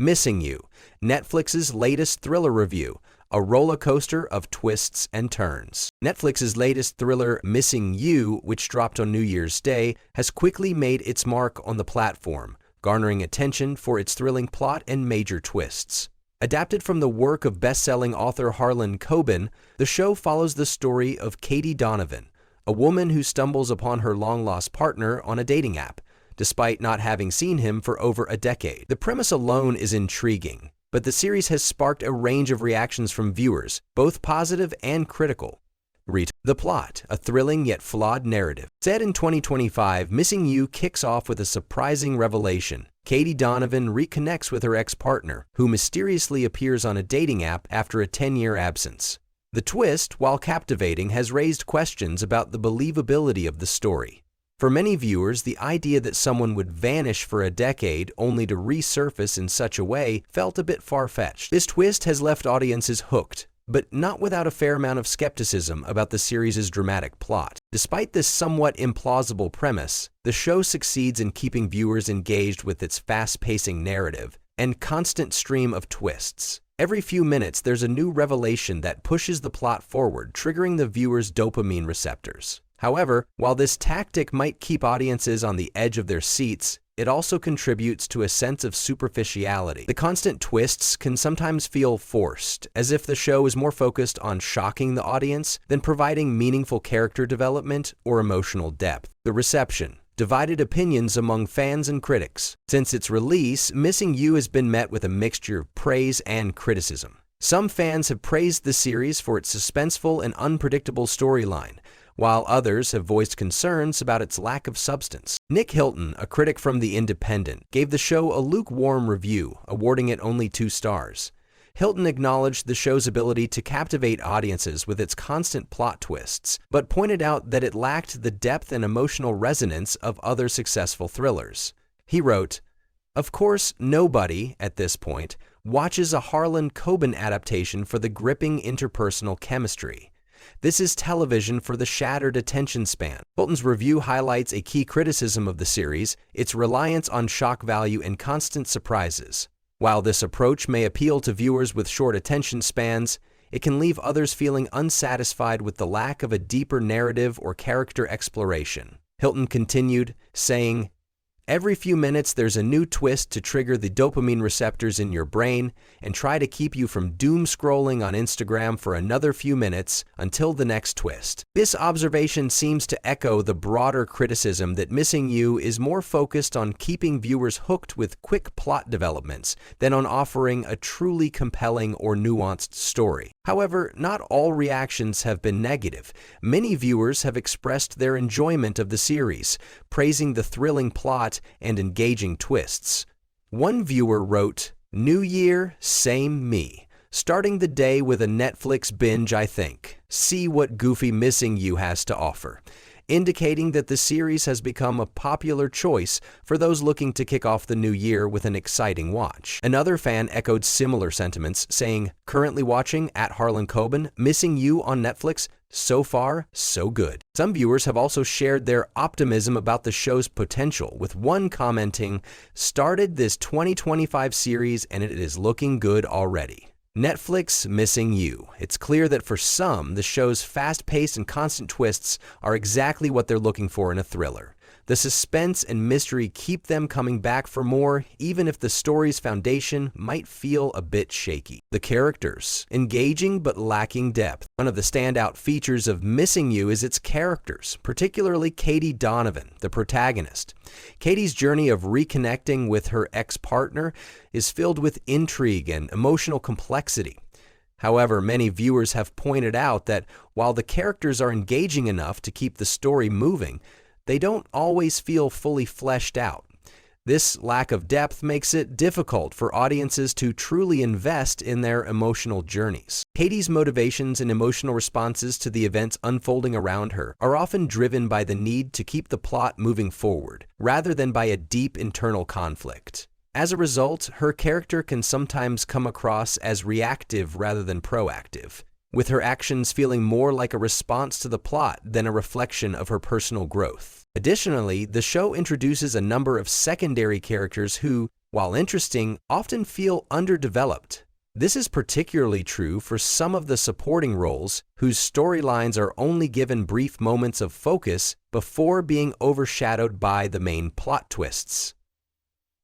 Missing You, Netflix's latest thriller review, a roller coaster of twists and turns. Netflix's latest thriller, Missing You, which dropped on New Year's Day, has quickly made its mark on the platform, garnering attention for its thrilling plot and major twists. Adapted from the work of best-selling author Harlan Coben, the show follows the story of Katy Donovan, a woman who stumbles upon her long-lost partner on a dating app, despite not having seen him for over a decade. The premise alone is intriguing, but the series has sparked a range of reactions from viewers, both positive and critical. The plot, a thrilling yet flawed narrative. Set in 2025, Missing You kicks off with a surprising revelation. Katy Donovan reconnects with her ex-partner, who mysteriously appears on a dating app after a 10-year absence. The twist, while captivating, has raised questions about the believability of the story. For many viewers, the idea that someone would vanish for a decade only to resurface in such a way felt a bit far-fetched. This twist has left audiences hooked, but not without a fair amount of skepticism about the series' dramatic plot. Despite this somewhat implausible premise, the show succeeds in keeping viewers engaged with its fast-pacing narrative and constant stream of twists. Every few minutes, there's a new revelation that pushes the plot forward, triggering the viewer's dopamine receptors. However, while this tactic might keep audiences on the edge of their seats, it also contributes to a sense of superficiality. The constant twists can sometimes feel forced, as if the show is more focused on shocking the audience than providing meaningful character development or emotional depth. The reception. Divided opinions among fans and critics. Since its release, Missing You has been met with a mixture of praise and criticism. Some fans have praised the series for its suspenseful and unpredictable storyline, while others have voiced concerns about its lack of substance. Nick Hilton, a critic from The Independent, gave the show a lukewarm review, awarding it only 2 stars. Hilton acknowledged the show's ability to captivate audiences with its constant plot twists, but pointed out that it lacked the depth and emotional resonance of other successful thrillers. He wrote, "Of course, nobody, at this point, watches a Harlan Coben adaptation for the gripping interpersonal chemistry. This is television for the shattered attention span." Hilton's review highlights a key criticism of the series, its reliance on shock value and constant surprises. While this approach may appeal to viewers with short attention spans, it can leave others feeling unsatisfied with the lack of a deeper narrative or character exploration. Hilton continued, saying, "Every few minutes there's a new twist to trigger the dopamine receptors in your brain and try to keep you from doom scrolling on Instagram for another few minutes until the next twist." This observation seems to echo the broader criticism that Missing You is more focused on keeping viewers hooked with quick plot developments than on offering a truly compelling or nuanced story. However, not all reactions have been negative. Many viewers have expressed their enjoyment of the series, praising the thrilling plot and engaging twists. One viewer wrote, "New year, same me. Starting the day with a Netflix binge, I think. See what goofy Missing You has to offer," indicating that the series has become a popular choice for those looking to kick off the new year with an exciting watch. Another fan echoed similar sentiments, saying, "Currently watching at Harlan Coben, Missing You on Netflix. So far, so good." Some viewers have also shared their optimism about the show's potential, with one commenting, "Started this 2025 series and it is looking good already." Netflix Missing You. It's clear that for some, the show's fast-paced and constant twists are exactly what they're looking for in a thriller. The suspense and mystery keep them coming back for more, even if the story's foundation might feel a bit shaky. The characters. Engaging but lacking depth. One of the standout features of Missing You is its characters, particularly Katy Donovan, the protagonist. Katy's journey of reconnecting with her ex-partner is filled with intrigue and emotional complexity. However, many viewers have pointed out that while the characters are engaging enough to keep the story moving, they don't always feel fully fleshed out. This lack of depth makes it difficult for audiences to truly invest in their emotional journeys. Katy's motivations and emotional responses to the events unfolding around her are often driven by the need to keep the plot moving forward, rather than by a deep internal conflict. As a result, her character can sometimes come across as reactive rather than proactive, with her actions feeling more like a response to the plot than a reflection of her personal growth. Additionally, the show introduces a number of secondary characters who, while interesting, often feel underdeveloped. This is particularly true for some of the supporting roles, whose storylines are only given brief moments of focus before being overshadowed by the main plot twists.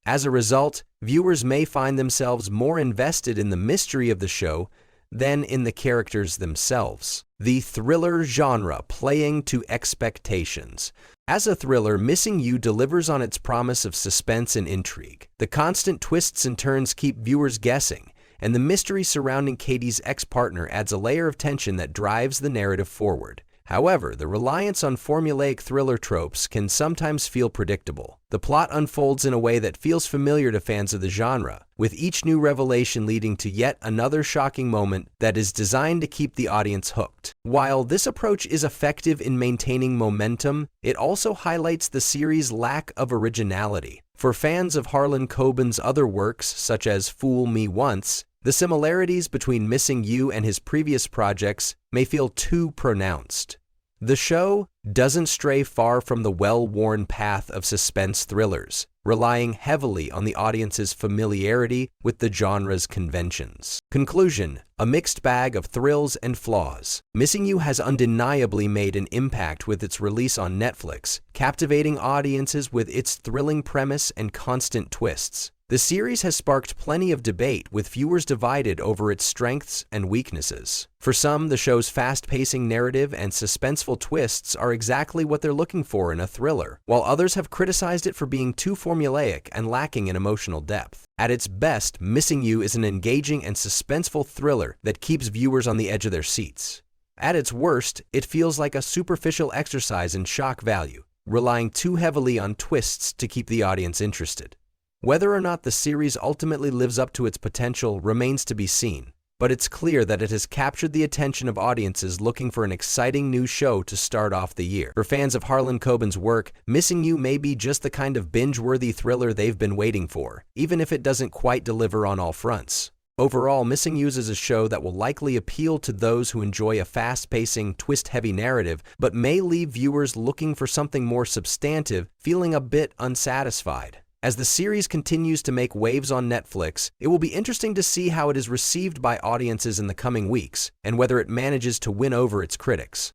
As a result, viewers may find themselves more invested in the mystery of the show than in the characters themselves. The thriller genre playing to expectations. As a thriller, Missing You delivers on its promise of suspense and intrigue. The constant twists and turns keep viewers guessing, and the mystery surrounding Katy's ex-partner adds a layer of tension that drives the narrative forward. However, the reliance on formulaic thriller tropes can sometimes feel predictable. The plot unfolds in a way that feels familiar to fans of the genre, with each new revelation leading to yet another shocking moment that is designed to keep the audience hooked. While this approach is effective in maintaining momentum, it also highlights the series' lack of originality. For fans of Harlan Coben's other works, such as Fool Me Once, the similarities between Missing You and his previous projects may feel too pronounced. The show doesn't stray far from the well-worn path of suspense thrillers, relying heavily on the audience's familiarity with the genre's conventions. Conclusion: a mixed bag of thrills and flaws. Missing You has undeniably made an impact with its release on Netflix, captivating audiences with its thrilling premise and constant twists. The series has sparked plenty of debate, with viewers divided over its strengths and weaknesses. For some, the show's fast-pacing narrative and suspenseful twists are exactly what they're looking for in a thriller, while others have criticized it for being too formulaic and lacking in emotional depth. At its best, Missing You is an engaging and suspenseful thriller that keeps viewers on the edge of their seats. At its worst, it feels like a superficial exercise in shock value, relying too heavily on twists to keep the audience interested. Whether or not the series ultimately lives up to its potential remains to be seen, but it's clear that it has captured the attention of audiences looking for an exciting new show to start off the year. For fans of Harlan Coben's work, Missing You may be just the kind of binge-worthy thriller they've been waiting for, even if it doesn't quite deliver on all fronts. Overall, Missing You is a show that will likely appeal to those who enjoy a fast-pacing, twist-heavy narrative, but may leave viewers looking for something more substantive, feeling a bit unsatisfied. As the series continues to make waves on Netflix, it will be interesting to see how it is received by audiences in the coming weeks, and whether it manages to win over its critics.